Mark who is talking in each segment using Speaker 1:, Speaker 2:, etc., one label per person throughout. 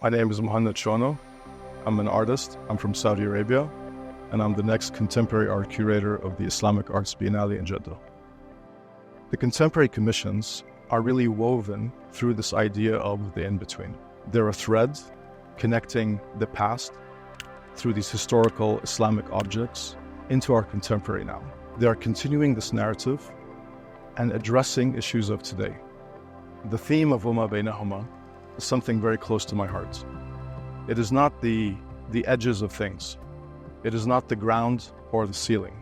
Speaker 1: My name is Muhannad Shono. I'm an artist. I'm from Saudi Arabia, and I'm the next contemporary art curator of the Islamic Arts Biennale in Jeddah. The contemporary commissions are really woven through this idea of the in-between. They're a thread connecting the past through these historical Islamic objects into our contemporary now. They are continuing this narrative and addressing issues of today. The theme of وَمَا بَيْنَهُمَا is something very close to my heart. It is not the edges of things. It is not the ground or the ceiling.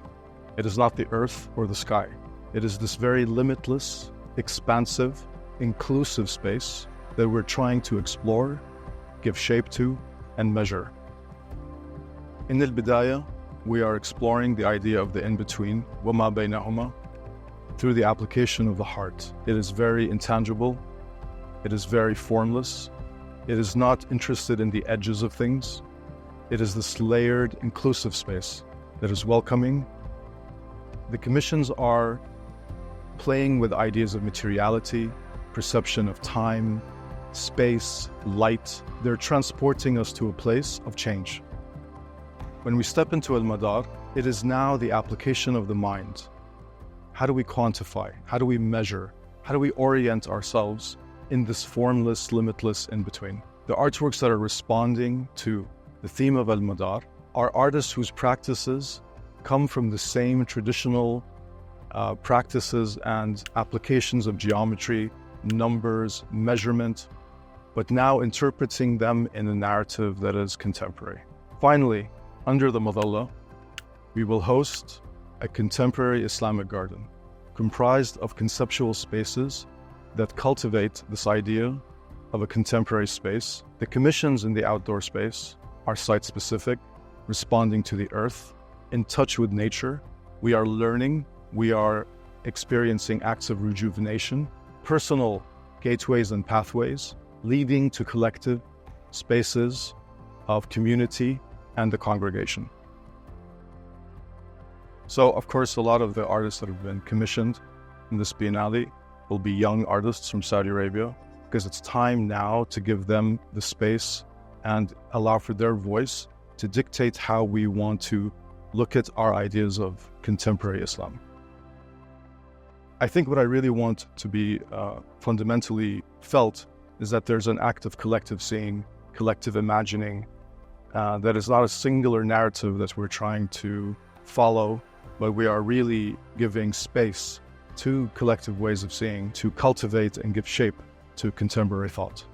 Speaker 1: It is not the earth or the sky. It is this very limitless, expansive, inclusive space that we're trying to explore, give shape to, and measure. In البداية, we are exploring the idea of the in-between, وَمَا بَيْنَهُمَا, through the application of the heart. It is very intangible. It is very formless. It is not interested in the edges of things. It is this layered, inclusive space that is welcoming. The commissions are playing with ideas of materiality, perception of time, space, light. They're transporting us to a place of change. When we step into al-madar, it is now the application of the mind. How do we quantify? How do we measure? How do we orient ourselves in this formless, limitless in-between? The artworks that are responding to the theme of al-madar are artists whose practices come from the same traditional practices and applications of geometry, numbers, measurement, but now interpreting them in a narrative that is contemporary. Finally, under the Mazalla, we will host a contemporary Islamic garden comprised of conceptual spaces that cultivate this idea of a contemporary space. The commissions in the outdoor space are site-specific, responding to the earth, in touch with nature. We are learning, we are experiencing acts of rejuvenation, personal gateways and pathways, leading to collective spaces of community and the congregation. So, of course, a lot of the artists that have been commissioned in this Biennale will be young artists from Saudi Arabia, because it's time now to give them the space and allow for their voice to dictate how we want to look at our ideas of contemporary Islam. I think what I really want to be fundamentally felt is that there's an act of collective seeing, collective imagining, that is not a singular narrative that we're trying to follow, but we are really giving space to collective ways of seeing, to cultivate and give shape to contemporary thought.